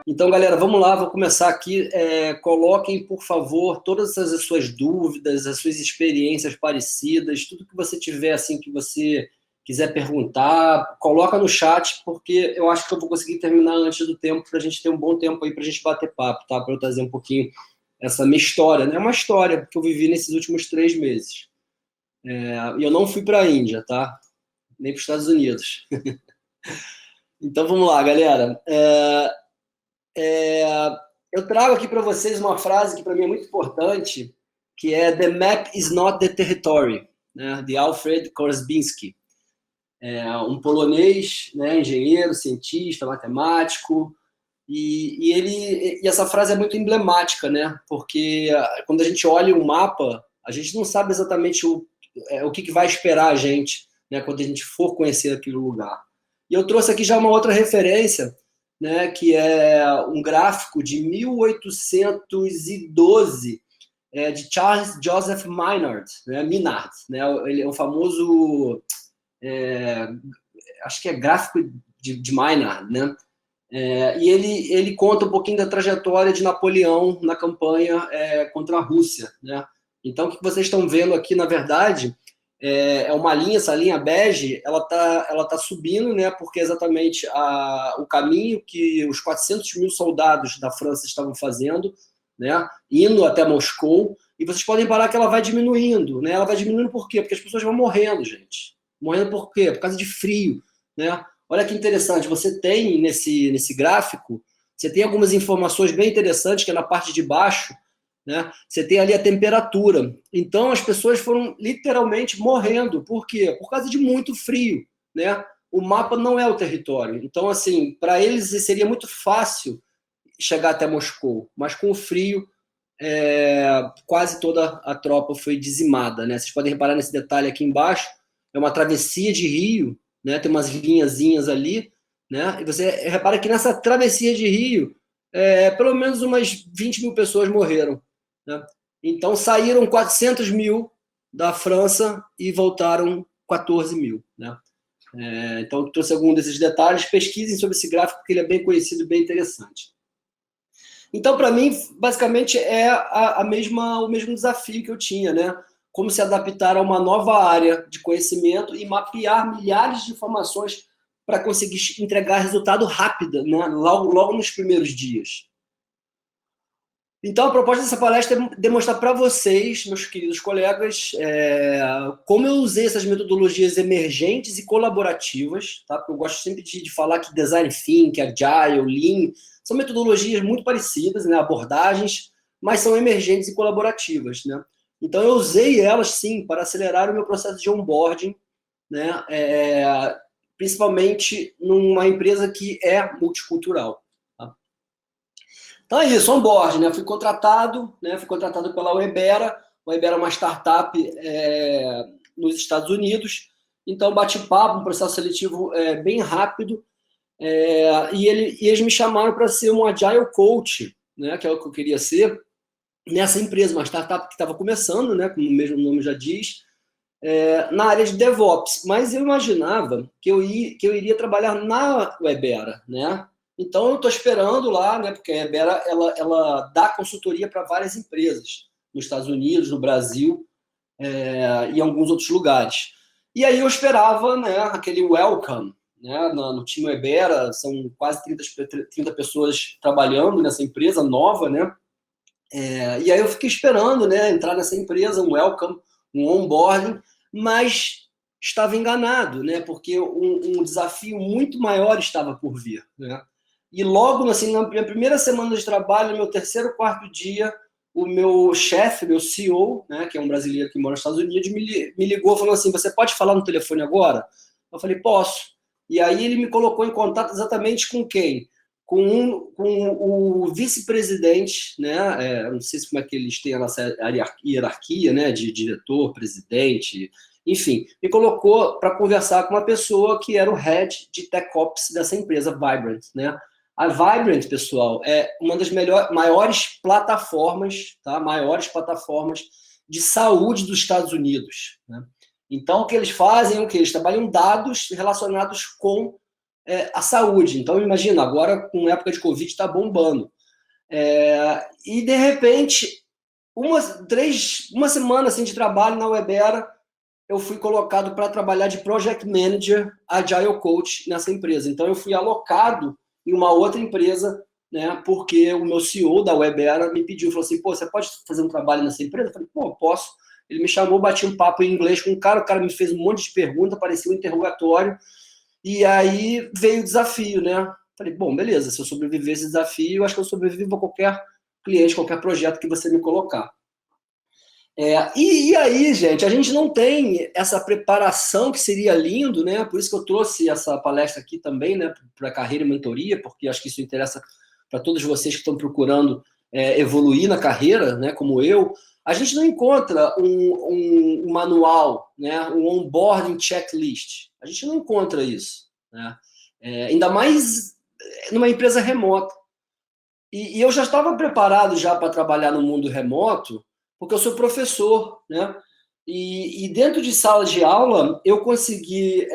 Então, galera, vamos lá, vou começar aqui. Coloquem, por favor, todas as suas dúvidas, as suas experiências parecidas, tudo que você tiver, assim, que você quiser perguntar, coloca no chat, porque eu acho que eu vou conseguir terminar antes do tempo, para a gente ter um bom tempo aí para a gente bater papo, tá? Para eu trazer um pouquinho essa minha história, né? É uma história que eu vivi nesses últimos 3 meses. E eu não fui para a Índia, tá? Nem para os Estados Unidos. Então, vamos lá, galera. Eu trago aqui para vocês uma frase que para mim é muito importante, que é "The map is not the territory", né? De Alfred Korzybinski, um polonês, né? Engenheiro, cientista, matemático, e essa frase é muito emblemática, né? Porque quando a gente olha um mapa, a gente não sabe exatamente o que vai esperar a gente, né? Quando a gente for conhecer aquele lugar. E eu trouxe aqui já uma outra referência, né, que é um gráfico de 1812, de Charles Joseph Minard, né, ele é o famoso, acho que é gráfico de Minard, né, e ele conta um pouquinho da trajetória de Napoleão na campanha contra a Rússia, né. Então, o que vocês estão vendo aqui, na verdade, é uma linha, essa linha bege, ela tá subindo, né, porque é exatamente o caminho que os 400 mil soldados da França estavam fazendo, né, indo até Moscou, e vocês podem parar que ela vai diminuindo, né, ela vai diminuindo por quê? Porque as pessoas vão morrendo, gente. Morrendo por quê? Por causa de frio, né. Olha que interessante, você tem nesse gráfico, você tem algumas informações bem interessantes, que é na parte de baixo, né? Você tem ali a temperatura. Então, as pessoas foram literalmente morrendo. Por quê? Por causa de muito frio, né? O mapa não é o território. Então, assim, para eles seria muito fácil chegar até Moscou, mas com o frio, quase toda a tropa foi dizimada, né? Vocês podem reparar nesse detalhe aqui embaixo, é uma travessia de rio, né? Tem umas linhazinhas ali, né? E você repara que nessa travessia de rio, pelo menos umas 20 mil pessoas morreram, né? Então saíram 400 mil da França e voltaram 14 mil, né? Então trouxe algum desses detalhes, pesquisem sobre esse gráfico, porque ele é bem conhecido e bem interessante. Então, para mim, basicamente é o mesmo desafio que eu tinha, né? Como se adaptar a uma nova área de conhecimento e mapear milhares de informações para conseguir entregar resultado rápido, né? Logo nos primeiros dias. Então, a proposta dessa palestra é demonstrar para vocês, meus queridos colegas, como eu usei essas metodologias emergentes e colaborativas, tá? Porque eu gosto sempre de falar que Design Thinking, Agile, Lean, são metodologias muito parecidas, né? Abordagens, mas são emergentes e colaborativas, né? Então, eu usei elas, sim, para acelerar o meu processo de onboarding, né? Principalmente numa empresa que é multicultural. Então é isso, onboard, né? Fui contratado pela Webera. A Webera é uma startup nos Estados Unidos. Então bate papo, um processo seletivo bem rápido. E eles me chamaram para ser um Agile Coach, né? Que é o que eu queria ser, nessa empresa, uma startup que estava começando, né? Como o mesmo nome já diz, na área de DevOps. Mas eu imaginava que eu iria trabalhar na Webera, né? Então, eu estou esperando lá, né, porque a Webera ela dá consultoria para várias empresas, nos Estados Unidos, no Brasil, e em alguns outros lugares. E aí eu esperava, né, aquele welcome, né, no time Webera, são quase 30 pessoas trabalhando nessa empresa nova, né? E aí eu fiquei esperando, né, entrar nessa empresa, um welcome, um onboarding, mas estava enganado, né, porque um desafio muito maior estava por vir, né? E logo, assim, na minha primeira semana de trabalho, no meu terceiro, quarto dia, o meu chefe, meu CEO, né, que é um brasileiro que mora nos Estados Unidos, me ligou falando assim: você pode falar no telefone agora? Eu falei: posso. E aí ele me colocou em contato exatamente com quem? Com o vice-presidente, né? Não sei como é que eles têm a nossa hierarquia, né? De diretor, presidente, enfim, me colocou para conversar com uma pessoa que era o head de Tech Ops dessa empresa, Vibrant, né? A Vibrant, pessoal, é uma das maiores plataformas, tá? Maiores plataformas de saúde dos Estados Unidos, né? Então, o que eles fazem é o que? Eles trabalham dados relacionados com a saúde. Então, imagina, agora, com época de Covid, está bombando. E, de repente, uma semana assim, de trabalho na Webera, eu fui colocado para trabalhar de Project Manager, Agile Coach nessa empresa. Então, eu fui alocado em uma outra empresa, né, porque o meu CEO da Webera me pediu, falou assim, pô, você pode fazer um trabalho nessa empresa? Eu falei, pô, posso. Ele me chamou, bati um papo em inglês com o cara me fez um monte de perguntas, parecia um interrogatório, e aí veio o desafio, né? Falei, bom, beleza, se eu sobreviver a esse desafio, eu acho que eu sobrevivo a qualquer cliente, qualquer projeto que você me colocar. E aí, gente, a gente não tem essa preparação que seria lindo, né? Por isso que eu trouxe essa palestra aqui também, né? Para carreira e mentoria, porque acho que isso interessa para todos vocês que estão procurando evoluir na carreira, né? Como eu. A gente não encontra um manual, né? Um onboarding checklist. A gente não encontra isso, né? Ainda mais numa empresa remota. E eu já estava preparado já para trabalhar no mundo remoto, porque eu sou professor, né? E dentro de sala de aula, eu consegui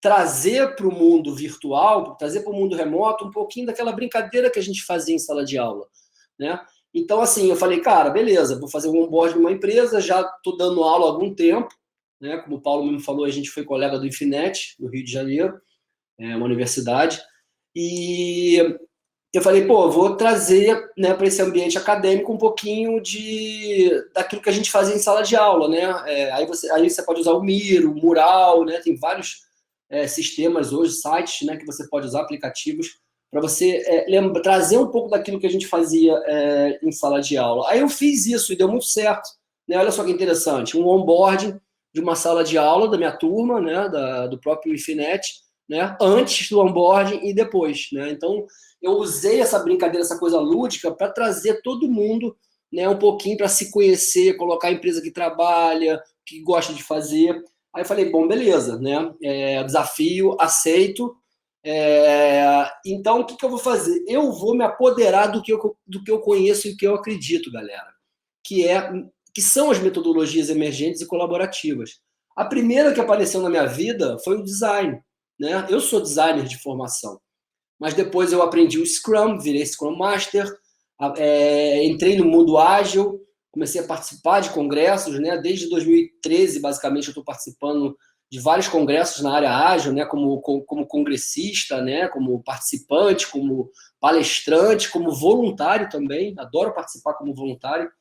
trazer para o mundo virtual, trazer para o mundo remoto um pouquinho daquela brincadeira que a gente fazia em sala de aula, né? Então, assim, eu falei, cara, beleza, vou fazer um onboard numa empresa, já estou dando aula há algum tempo, né? Como o Paulo mesmo falou, a gente foi colega do Infinet, no Rio de Janeiro, uma universidade, e eu falei, pô, eu vou trazer, né, para esse ambiente acadêmico um pouquinho daquilo que a gente fazia em sala de aula, né? Aí você pode usar o Miro, o Mural, né? Tem vários sistemas hoje, sites, né, que você pode usar, aplicativos, para você trazer um pouco daquilo que a gente fazia em sala de aula. Aí eu fiz isso e deu muito certo, né? Olha só que interessante, um onboarding de uma sala de aula da minha turma, né, do próprio Infinet, né, antes do onboarding e depois, né? Então, eu usei essa brincadeira, essa coisa lúdica, para trazer todo mundo, né, um pouquinho para se conhecer, colocar a empresa que trabalha, que gosta de fazer. Aí eu falei, bom, beleza, né? Desafio, aceito. Então, o que eu vou fazer? Eu vou me apoderar do que eu conheço e do que eu acredito, galera, que são as metodologias emergentes e colaborativas. A primeira que apareceu na minha vida foi o design, né? Eu sou designer de formação, mas depois eu aprendi o Scrum, virei Scrum Master, entrei no mundo ágil, comecei a participar de congressos, né? Desde 2013, basicamente, eu estou participando de vários congressos na área ágil, né? Como congressista, né? Como participante, como palestrante, como voluntário também. Adoro participar como voluntário,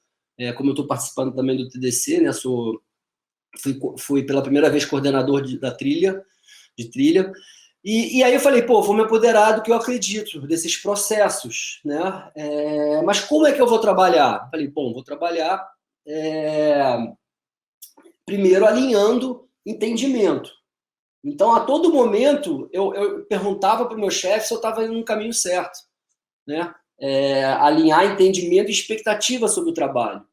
como eu estou participando também do TDC, né? Fui pela primeira vez coordenador de trilha. E aí eu falei, pô, vou me apoderar do que eu acredito, desses processos, né? Mas como é que eu vou trabalhar? Falei, bom, vou trabalhar primeiro alinhando entendimento. Então, a todo momento, eu perguntava para o meu chefe se eu estava indo no caminho certo, né? Alinhar entendimento e expectativa sobre o trabalho.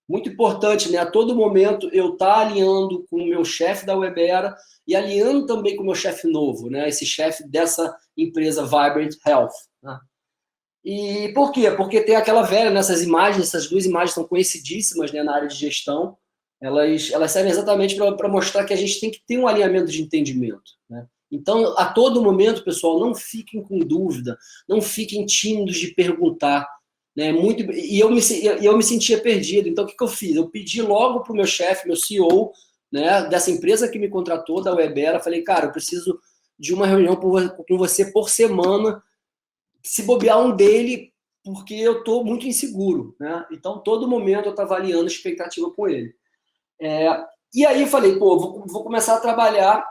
Muito importante, né? A todo momento eu estar alinhando com o meu chefe da Webera e alinhando também com o meu chefe novo, né? Esse chefe dessa empresa Vibrant Health. Né? E por quê? Porque tem aquela velha, nessas imagens, essas duas imagens são conhecidíssimas, né, na área de gestão. Elas servem exatamente para mostrar que a gente tem que ter um alinhamento de entendimento. Né? Então, a todo momento, pessoal, não fiquem com dúvida, não fiquem tímidos de perguntar. Né? Eu me sentia perdido. Então, o que eu fiz? Eu pedi logo para o meu chefe, meu CEO, né, dessa empresa que me contratou, da Webera, falei, cara, eu preciso de uma reunião com você por semana, se bobear um dele, porque eu estou muito inseguro. Né? Então, todo momento eu estava alinhando expectativa com ele. E aí eu falei, pô, vou começar a trabalhar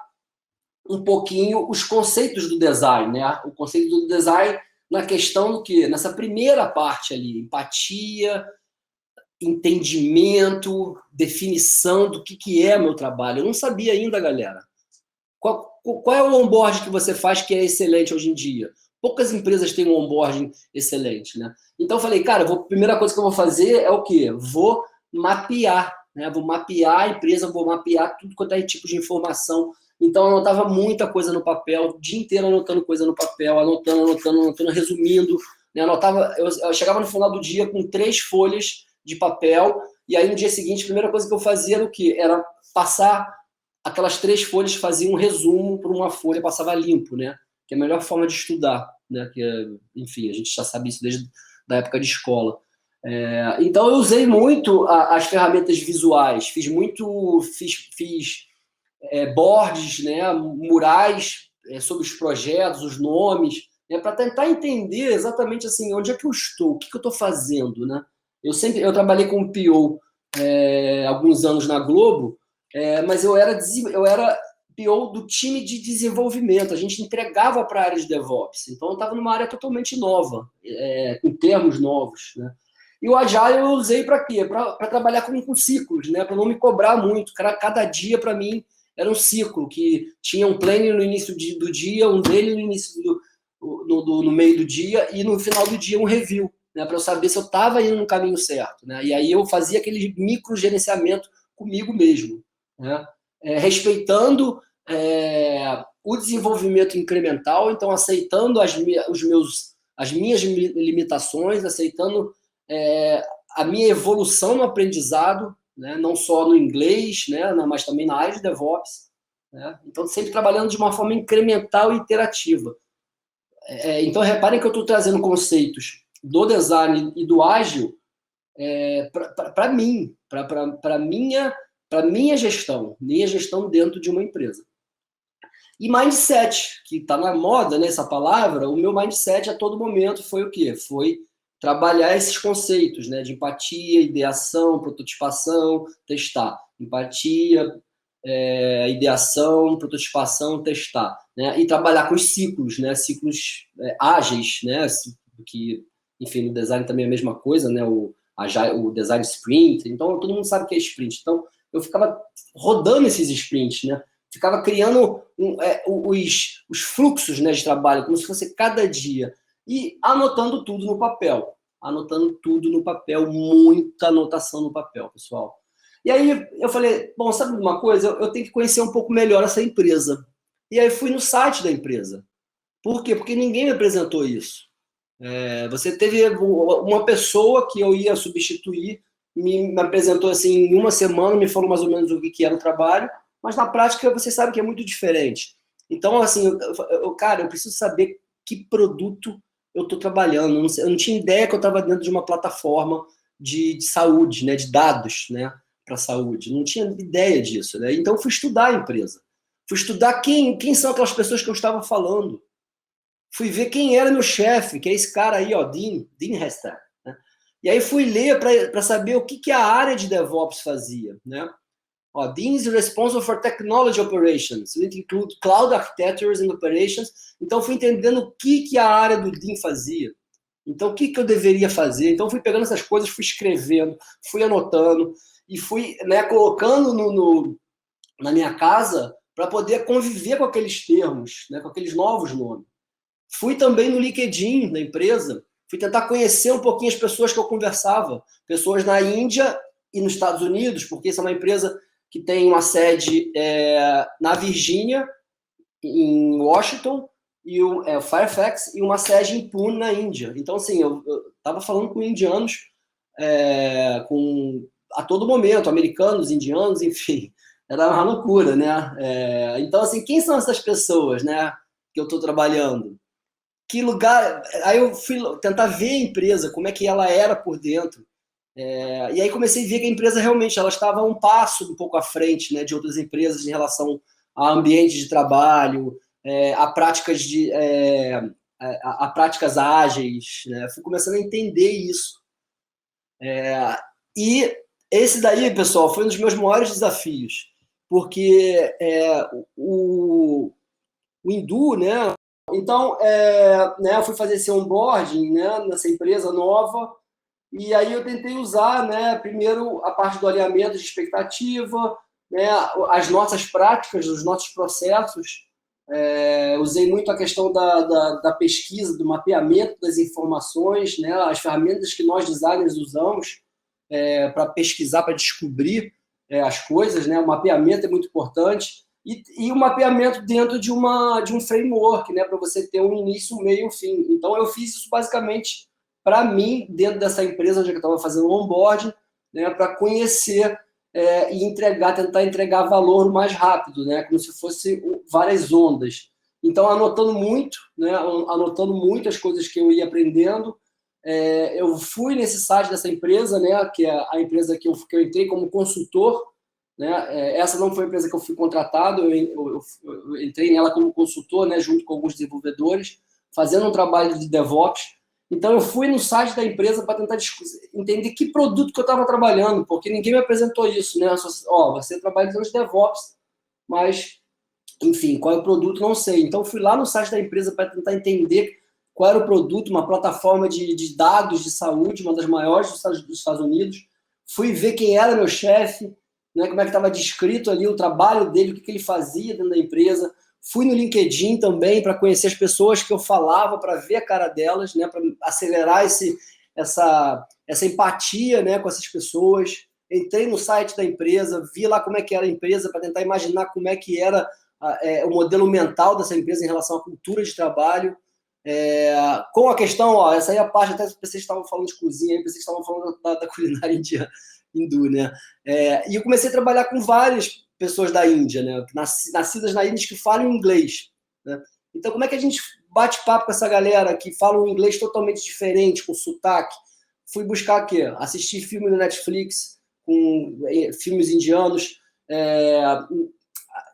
um pouquinho os conceitos do design, né? O conceito do design na questão do quê? Nessa primeira parte ali, empatia, entendimento, definição do que é meu trabalho. Eu não sabia ainda, galera. Qual é o onboarding que você faz que é excelente hoje em dia? Poucas empresas têm um onboarding excelente, né? Então eu falei, cara, a primeira coisa que eu vou fazer é o quê? Vou mapear, né? Vou mapear a empresa, vou mapear tudo quanto é tipo de informação. Então eu anotava muita coisa no papel, o dia inteiro anotando coisa no papel, anotando, resumindo. Né? Eu chegava no final do dia com 3 folhas de papel, e aí no dia seguinte, a primeira coisa que eu fazia era o quê? Era passar aquelas 3 folhas faziam um resumo por uma folha, passava limpo, né? Que é a melhor forma de estudar, né? Enfim, a gente já sabe isso desde a época de escola. Então, eu usei muito as ferramentas visuais, fiz boards, né? Murais sobre os projetos, os nomes, né? Para tentar entender exatamente assim, onde é que eu estou, o que eu estou fazendo, né? Eu trabalhei com PO alguns anos na Globo, mas eu era PO do time de desenvolvimento. A gente entregava para a área de DevOps. Então, eu estava numa área totalmente nova, com termos novos, né? E o Agile eu usei para quê? Para trabalhar com ciclos, né? Para não me cobrar muito. Cada dia, para mim, era um ciclo, que tinha um planning no início do dia, um daily no início no meio do dia, e no final do dia um review, né? Para eu saber se eu estava indo no caminho certo, né? E aí eu fazia aquele microgerenciamento comigo mesmo, né? Respeitando o desenvolvimento incremental, então aceitando as minhas limitações, aceitando a minha evolução no aprendizado, né? Não só no inglês, né? Mas também na área de DevOps, né? Então, sempre trabalhando de uma forma incremental e iterativa. Então, reparem que eu estou trazendo conceitos do design e do ágil para mim, para minha gestão dentro de uma empresa. E mindset, que está na moda, né, essa palavra, o meu mindset a todo momento foi o quê? Foi trabalhar esses conceitos, né, de empatia, ideação, prototipação, testar. Empatia, ideação, prototipação, testar, né? E trabalhar com os ciclos, né? Ciclos ágeis, né? Que, enfim, no design também é a mesma coisa, né? O design sprint. Então, todo mundo sabe o que é sprint. Então, eu ficava rodando esses sprints, né? Ficava criando os fluxos, né, de trabalho, como se fosse cada dia. E anotando tudo no papel. Muita anotação no papel, pessoal. E aí eu falei, bom, sabe uma coisa? Eu tenho que conhecer um pouco melhor essa empresa. E aí fui no site da empresa. Por quê? Porque ninguém me apresentou isso. Você teve uma pessoa que eu ia substituir, me apresentou assim em uma semana, me falou mais ou menos o que era o trabalho, mas na prática você sabe que é muito diferente. Então, assim, cara, eu preciso saber que produto eu estou trabalhando. Eu não tinha ideia que eu estava dentro de uma plataforma de saúde, né, de dados, né, para a saúde. Não tinha ideia disso, né? Então, fui estudar a empresa. Fui estudar quem são aquelas pessoas que eu estava falando. Fui ver quem era meu chefe, que é esse cara aí, ó, Dean Hester, né? E aí fui ler para saber o que a área de DevOps fazia, né? Dean is responsible for technology operations. It include cloud architectures and operations. Então, fui entendendo o que a área do Dean fazia. Então, o que eu deveria fazer? Então, fui pegando essas coisas, fui escrevendo, fui anotando e fui, né, colocando na minha casa para poder conviver com aqueles termos, né, com aqueles novos nomes. Fui também no LinkedIn da empresa, fui tentar conhecer um pouquinho as pessoas que eu conversava, pessoas na Índia e nos Estados Unidos, porque essa é uma empresa que tem uma sede na Virgínia, em Washington, e o Fairfax, e uma sede em Pune, na Índia. Então, assim, eu estava falando com indianos a todo momento, americanos, indianos, enfim, era uma loucura, né? Então, assim, quem são essas pessoas, né, que eu estou trabalhando? Que lugar... Aí eu fui tentar ver a empresa, como é que ela era por dentro. E aí comecei a ver que a empresa realmente ela estava um passo um pouco à frente, né, de outras empresas em relação a ambiente de trabalho, a práticas a práticas ágeis, né? Fui começando a entender isso. E esse daí, pessoal, foi um dos meus maiores desafios, porque o Hindu, né? Então, né, eu fui fazer esse onboarding, né, nessa empresa nova. E aí eu tentei usar, né, primeiro a parte do alinhamento de expectativa, né, as nossas práticas, os nossos processos. Usei muito a questão da pesquisa, do mapeamento das informações, né, as ferramentas que nós designers usamos para pesquisar, para descobrir as coisas, né. O mapeamento é muito importante. E o mapeamento dentro de um framework, né, para você ter um início, um meio e um fim. Então, eu fiz isso basicamente para mim, dentro dessa empresa onde eu estava fazendo o onboarding, né, para conhecer e tentar entregar valor mais rápido, né? Como se fosse várias ondas. Então, anotando muito, né? Anotando muito as coisas que eu ia aprendendo. Eu fui nesse site dessa empresa, né? Que é a empresa que eu entrei como consultor, né? Essa não foi a empresa que eu fui contratado, eu entrei nela como consultor, né? Junto com alguns desenvolvedores, fazendo um trabalho de DevOps. Então, eu fui no site da empresa para tentar entender que produto que eu estava trabalhando, porque ninguém me apresentou isso, né? Você trabalha nos DevOps, mas, enfim, qual é o produto, não sei. Então, fui lá no site da empresa para tentar entender qual era o produto, uma plataforma de dados de saúde, uma das maiores dos Estados Unidos. Fui ver quem era meu chefe, né? Como é que estava descrito ali o trabalho dele, o que ele fazia dentro da empresa. Fui no LinkedIn também para conhecer as pessoas que eu falava, para ver a cara delas, né, para acelerar essa empatia, né, com essas pessoas. Entrei no site da empresa, vi lá como é que era a empresa, para tentar imaginar como é que era o modelo mental dessa empresa em relação à cultura de trabalho. Com a questão, essa aí é a parte, até vocês estavam falando de cozinha, vocês estavam falando da culinária indiana, hindu, né? E eu comecei a trabalhar com várias pessoas da Índia, né? Nascidas na Índia que falam inglês, né? Então, como é que a gente bate papo com essa galera que fala um inglês totalmente diferente, com sotaque? Fui buscar o quê? Assistir filme no Netflix, com filmes indianos,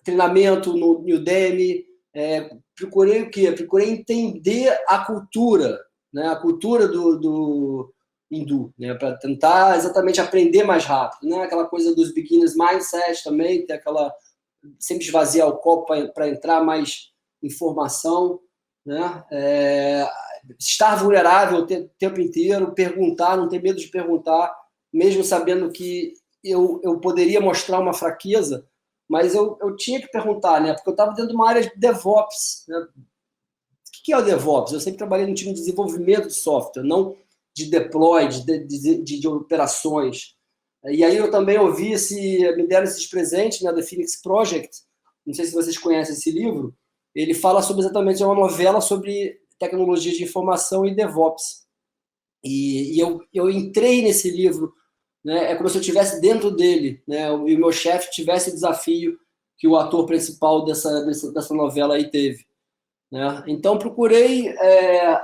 treinamento no Udemy, procurei o quê? Procurei entender a cultura, né? A cultura do hindu, né? Para tentar exatamente aprender mais rápido, né? Aquela coisa dos beginners mindset também, ter aquela sempre esvaziar o copo para entrar mais informação, né? Estar vulnerável o tempo inteiro, perguntar, não ter medo de perguntar, mesmo sabendo que eu poderia mostrar uma fraqueza, mas eu tinha que perguntar, né? Porque eu estava dentro de uma área de DevOps, né? O que é o DevOps? Eu sempre trabalhei no time de desenvolvimento de software, não de deploy, de operações. E aí eu também me deram esses presentes, né, The Phoenix Project, não sei se vocês conhecem esse livro, ele fala exatamente, é uma novela sobre tecnologia de informação e DevOps. E eu entrei nesse livro, né, é como se eu estivesse dentro dele, né, e o meu chefe tivesse o desafio que o ator principal dessa novela aí teve. Né? Então, procurei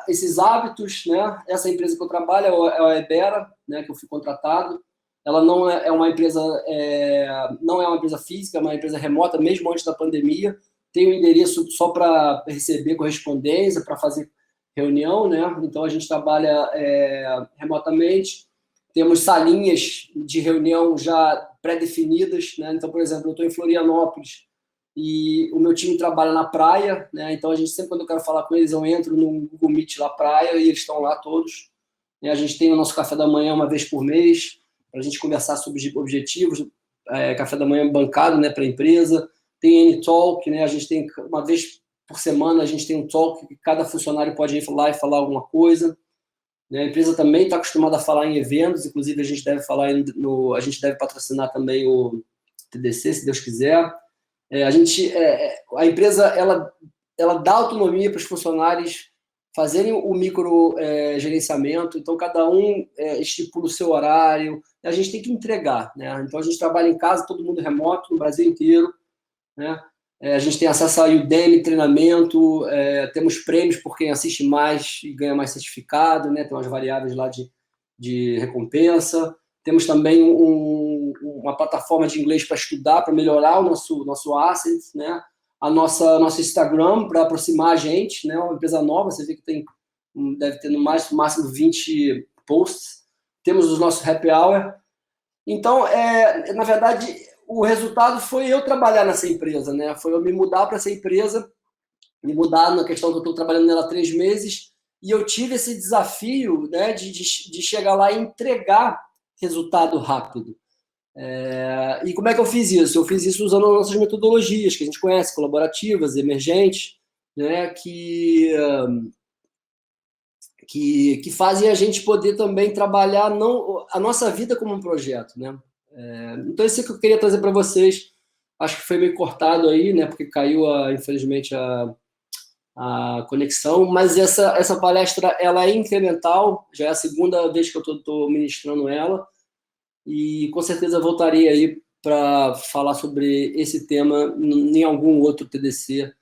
esses hábitos, né? Essa empresa que eu trabalho é a Ebera, né? Que eu fui contratado. Ela não é uma empresa, não é uma empresa física, é uma empresa remota, mesmo antes da pandemia. Tem um endereço só para receber correspondência, para fazer reunião, né? Então, a gente trabalha remotamente. Temos salinhas de reunião já pré-definidas, né? Então, por exemplo, eu estou em Florianópolis, e o meu time trabalha na praia, né? Então a gente sempre, quando eu quero falar com eles, eu entro no Google Meet lá praia e eles estão lá todos. A gente tem o nosso café da manhã uma vez por mês para a gente conversar sobre objetivos, café da manhã bancado, né, para a empresa. Tem N-Talk, né? A gente tem uma vez por semana a gente tem um talk que cada funcionário pode ir lá e falar alguma coisa. Né? A empresa também está acostumada a falar em eventos, inclusive a gente deve a gente deve patrocinar também o TDC, se Deus quiser. A empresa ela dá autonomia para os funcionários fazerem o micro gerenciamento, então cada um estipula o seu horário, a gente tem que entregar, né? Então a gente trabalha em casa, todo mundo remoto, no Brasil inteiro, né? A gente tem acesso a Udemy, treinamento, temos prêmios por quem assiste mais e ganha mais certificado, né? Tem umas variáveis lá de recompensa. Temos também uma plataforma de inglês para estudar, para melhorar o nosso asset, né? Nosso Instagram, para aproximar a gente, né? Uma empresa nova, você vê que deve ter no máximo 20 posts. Temos os nossos happy hour. Então, na verdade, o resultado foi eu trabalhar nessa empresa, né? Foi eu me mudar para essa empresa, me mudar na questão que eu estou trabalhando nela há 3 meses, e eu tive esse desafio, né, de chegar lá e entregar resultado rápido. E como é que eu fiz isso? Eu fiz isso usando as nossas metodologias, que a gente conhece, colaborativas, emergentes, né, que fazem a gente poder também trabalhar a nossa vida como um projeto, né? Então, isso é que eu queria trazer para vocês. Acho que foi meio cortado aí, né, porque caiu, infelizmente, a conexão, mas essa palestra ela é incremental, já é a segunda vez que eu estou ministrando ela, e com certeza voltarei aí para falar sobre esse tema em algum outro TDC,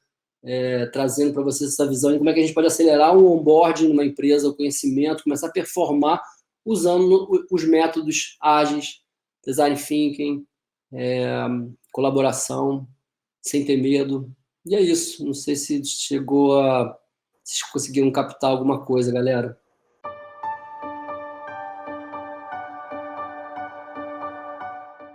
trazendo para vocês essa visão de como é que a gente pode acelerar o onboarding numa empresa, o conhecimento, começar a performar usando os métodos ágeis, design thinking, colaboração, sem ter medo. E é isso. Não sei se chegou a... Vocês conseguiram captar alguma coisa, galera.